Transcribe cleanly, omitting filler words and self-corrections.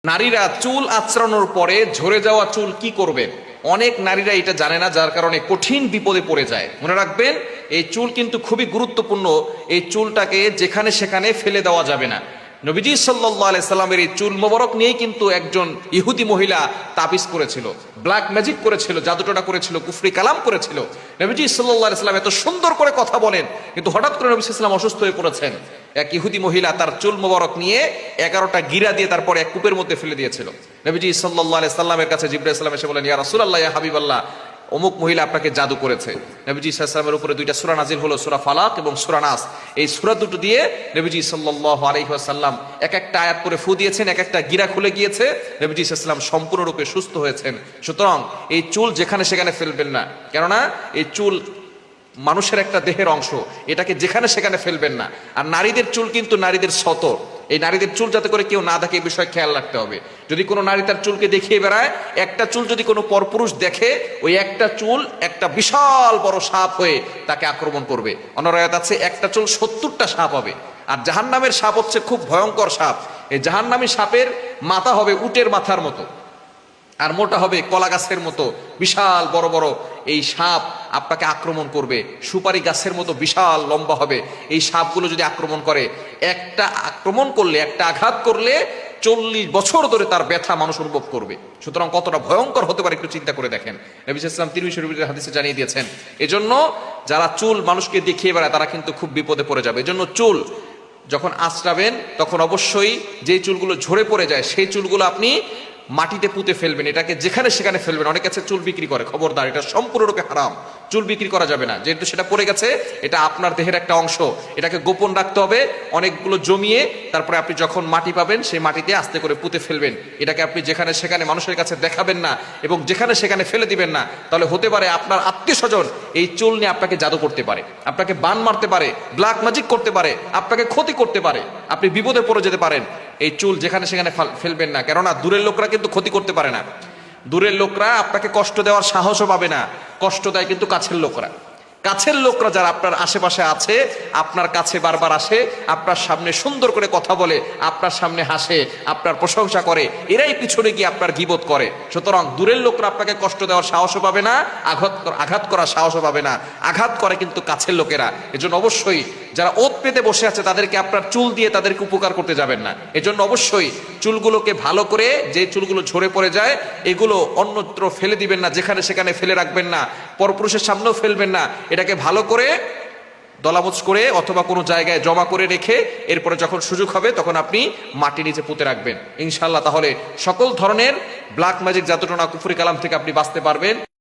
নারীরা চুল আঁচড়ানোর পরে ঝরে যাওয়া চুল কি করবেন? অনেক নারীরা এটা জানে না, যার কারণে কঠিন বিপদে পড়ে যায়। মনে রাখবেন, এই চুল কিন্তু খুবই গুরুত্বপূর্ণ। এই চুলটাকে যেখানে সেখানে ফেলে দেওয়া যাবে না। নবীজি সাল্লাল্লাহু আলাইহি সাল্লামের এই চুল মোবারক নিয়েই কিন্তু একজন ইহুদি মহিলা তাবিজ করেছিল, ব্ল্যাক ম্যাজিক করেছিল, জাদুটোনা করেছিল, কুফরি কালাম করেছিল। নবীজি সাল্লাল্লাহু আলাইহি সাল্লাম এত সুন্দর করে কথা বলেন, কিন্তু হঠাৎ করে নবী সাল্লাল্লাহু আলাইহি সাল্লাম অসুস্থ হয়ে পড়েছেন। এক ইহুদি মহিলা তার চুল মোবারক নিয়ে 11টা গিরা দিয়ে তারপরে এক কূপের মধ্যে ফেলে দিয়েছিল। নবীজি সাল্লাল্লাহু আলাইহি সাল্লামের কাছে জিবরাইল সাল্লাম এসে বলেন, ইয়া রাসূলুল্লাহ, ইয়া হাবিবাল্লাহ, অমুক মহিলা আপনাকে জাদু করেছে। নবীজি সাল্লাল্লাহু আলাইহি ওয়াসাল্লামের উপরে দুইটা সূরা নাজিল হলো, সূরা ফালাক এবং সূরা নাস। এই সূরা দুটো দিয়ে নবীজি সাল্লাল্লাহু আলাইহি ওয়াসাল্লাম এক একটা আয়াত করে ফু দিয়েছেন, এক একটা গিরা খুলে গিয়েছে। নবীজি সাল্লাল্লাহু আলাইহি ওয়াসাল্লাম সম্পূর্ণরূপে সুস্থ হয়েছেন। সুতরাং এই চুল যেখানে সেখানে ফেলবেন না, কেননা এই চুল মানুষের একটা দেহের অংশ, এটাকে যেখানে সেখানে ফেলবেন না। আর নারীদের চুল কিন্তু নারীদের সতর, এই নারীদের চুল যাতে করে কেউ না দেখে এই বিষয়ে খেয়াল রাখতে হবে। যদি কোনো নারী তার চুলকে দেখিয়ে বেড়ায়, একটা চুল যদি কোনো পরপুরুষ দেখে, ওই একটা চুল একটা বিশাল বড় সাপ হয়ে তাকে আক্রমণ করবে। অন্যরায়াত আছে একটা চুল 70টা সাপ হবে। আর জাহান্নামের সাপ হচ্ছে খুব ভয়ঙ্কর সাপ। এই জাহান্নামী সাপের মাথা হবে উটের মাথার মতো, আর মোটা হবে কলা গাছের মতো। বিশাল বড় বড় এই সাপ আপনাকে আক্রমণ করবে। সুপারি গাছের মতো বিশাল লম্বা হবে এই সাপগুলো। যদি আক্রমণ করে, একটা আক্রমণ করলে, একটা আঘাত করলে 40 বছর ধরে তার ব্যথা মানুষ অনুভব করবে। সুতরাং কতটা ভয়ঙ্কর হতে পারে একটু চিন্তা করে দেখেন। নবী সাল্লাল্লাহু আলাইহি ওয়াসাল্লাম তিরমিজি শরীফের হাদিসে জানিয়ে দিয়েছেন। এজন্য যারা চুল মানুষকে দেখিয়ে বেড়ায় তারা কিন্তু খুব বিপদে পড়ে যাবে। এজন্য চুল যখন আঁচড়াবেন তখন অবশ্যই যে চুলগুলো ঝরে পড়ে যায় সেই চুলগুলো আপনি মাটিতে পুঁতে ফেলবেন, এটাকে যেখানে সেখানে ফেলবেন। অনেক কাছে চুল বিক্রি করে, খবরদার, এটা সম্পূর্ণরূপে হারাম। চুল বিক্রি করা যাবে না, যেহেতু সেটা পড়ে গেছে, এটা আপনার দেহের একটা অংশ, এটাকে গোপন রাখতে হবে। অনেকগুলো জমিয়ে তারপরে আপনি যখন মাটি পাবেন সেই মাটিতে আস্তে করে পুঁতে ফেলবেন। এটাকে আপনি যেখানে সেখানে মানুষের কাছে দেখাবেন না এবং যেখানে সেখানে ফেলে দিবেন না। তাহলে হতে পারে আপনার আত্মীয় স্বজন এই চুল নিয়ে আপনাকে জাদু করতে পারে, আপনাকে বান মারতে পারে, ব্ল্যাক ম্যাজিক করতে পারে, আপনাকে ক্ষতি করতে পারে, আপনি বিপদে পড়ে যেতে পারেন। এই চুল যেখানে সেখানে ফেলবেন না, কেননা দূরের লোকরা কিন্তু ক্ষতি করতে পারে না। দূরের লোকরা আপনাকে কষ্ট দেওয়ার সাহসও পাবে না, কষ্ট দেয় কিন্তু কাছের লোকরা। কাছের লোকরা যারা আপনার আশেপাশে আছে, আপনার কাছে বারবার আসে, আপনার সামনে সুন্দর করে কথা বলে, আপনার সামনে হাসে, আপনার প্রশংসা করে, এরাই পিছনে গিয়ে আপনার গীবত করে। সুতরাং দূরের লোকরা আপনাকে কষ্ট দেওয়ার সাহসও পাবে না, আঘাত করার সাহসও পাবে না। আঘাত করে কিন্তু কাছের লোকেরা। এজন্য অবশ্যই যারা ওত পেতে বসে আছে তাদেরকে আপনার চুল দিয়ে তাদেরকে উপকার করতে যাবেন না। এজন্য অবশ্যই চুলগুলোকে ভালো করে, যে চুলগুলো ঝরে পড়ে যায় এগুলো অন্যত্র ফেলে দিবেন না, যেখানে সেখানে ফেলে রাখবেন না, পরপুরুষের সামনেও ফেলবেন না। এটাকে ভালো করে দলামোচ করে অথবা কোনো জায়গায় জমা করে রেখে এরপরে যখন সুযোগ হবে তখন আপনি মাটি নিচে পুঁতে রাখবেন ইনশাআল্লাহ। তাহলে সকল ধরনের ব্ল্যাক ম্যাজিক, জাদুটোনা, কুফরি কালাম থেকে আপনি বাঁচতে পারবেন।